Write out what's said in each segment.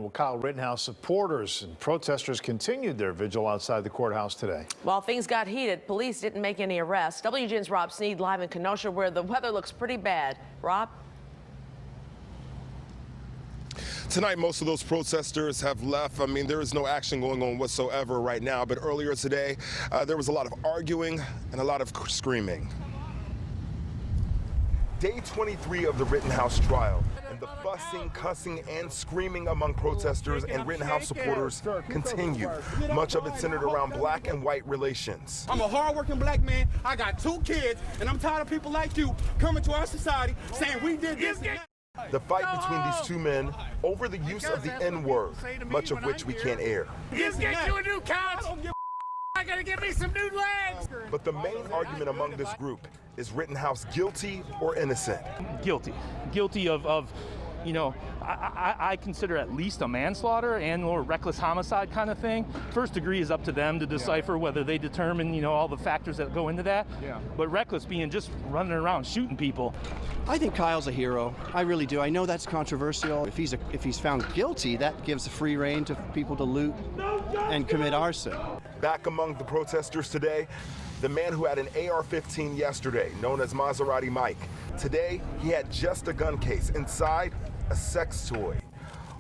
Well, Kyle Rittenhouse supporters and protesters continued their vigil outside the courthouse today. While things got heated, police didn't make any arrests. WGN's Rob Sneed live in Kenosha, where the weather looks pretty bad. Rob? Tonight, most of those protesters have left. I mean, there is no action going on whatsoever right now. But earlier today, there was a lot of arguing and a lot of screaming. Day 23 of the Rittenhouse trial, and the fussing, cussing, and screaming among protesters and Rittenhouse supporters continued. Much of it centered around black and white relations. I'm a hard-working black man. I got 2 kids, and I'm tired of people like you coming to our society saying we did this. The fight between these two men over the use of the N-word, much of which we can't air. Just get you a new couch. I gotta get me some new legs. But the main argument among this group is Rittenhouse guilty or innocent? Guilty. Guilty of you know, I consider at least a manslaughter and or reckless homicide kind of thing. First degree is up to them to decipher whether they determine, you know, all the factors that go into that. Yeah. But reckless being just running around shooting people. I think Kyle's a hero. I really do. I know that's controversial. If he's found guilty, that gives a free rein to people to loot and commit arson. Back among the protesters today, the man who had an AR-15 yesterday, known as Maserati Mike. Today, he had just a gun case. Inside, a sex toy.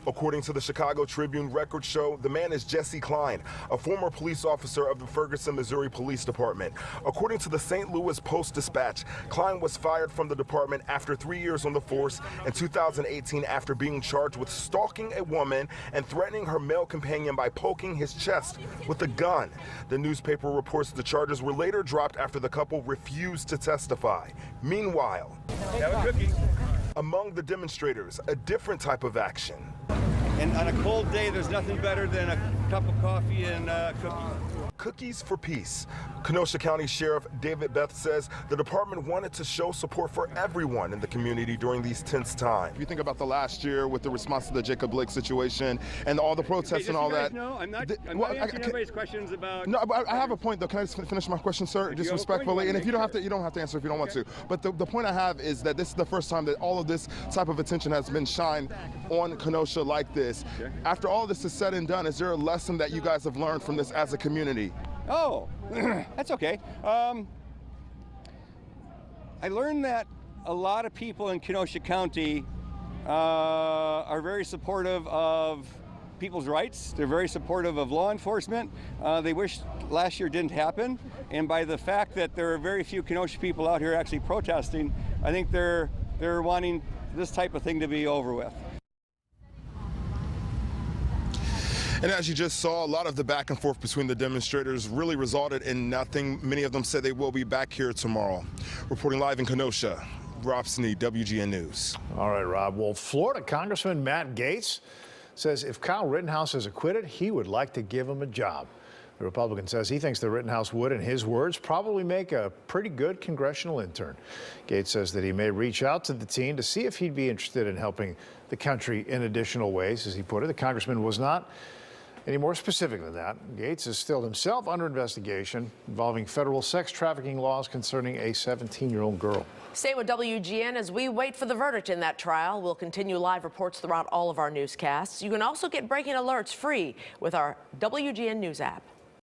According to the Chicago Tribune, records show the man is Jesse Klein, a former police officer of the Ferguson, Missouri Police Department. According to the St. Louis Post-Dispatch, Klein was fired from the department after 3 years on the force in 2018 after being charged with stalking a woman and threatening her male companion by poking his chest with a gun. The newspaper reports the charges were later dropped after the couple refused to testify. Meanwhile, among the demonstrators, a different type of action. And on a cold day, there's nothing better than a cup of coffee and cookies. Cookies for Peace. Kenosha County Sheriff David Beth says the department wanted to show support for everyone in the community during these tense times. If you think about the last year with the response to the Jacob Blake situation and all the protests and all that. No, I'm not answering everybody's questions about. No, I have a point though. Can I just finish my question, sir? Just respectfully. And if you don't have to, you don't have to answer if you don't want to. But the point I have is that this is the first time that all of this type of attention has been shined on Kenosha like this. Okay. After all this is said and done, is there a lesson that you guys have learned from this as a community? Oh, that's okay. I learned that a lot of people in Kenosha County are very supportive of people's rights. They're very supportive of law enforcement. They wish last year didn't happen. And by the fact that there are very few Kenosha people out here actually protesting, I think they're wanting this type of thing to be over with. And as you just saw, a lot of the back and forth between the demonstrators really resulted in nothing. Many of them said they will be back here tomorrow. Reporting live in Kenosha, Rob Sneed, WGN News. All right, Rob. Well, Florida Congressman Matt Gaetz says if Kyle Rittenhouse is acquitted, he would like to give him a job. The Republican says he thinks that Rittenhouse would, in his words, probably make a pretty good congressional intern. Gaetz says that he may reach out to the team to see if he'd be interested in helping the country in additional ways, as he put it. The congressman was not any more specific than that. Gaetz is still himself under investigation involving federal sex trafficking laws concerning a 17-year-old girl. Stay with WGN as we wait for the verdict in that trial. We'll continue live reports throughout all of our newscasts. You can also get breaking alerts free with our WGN News app.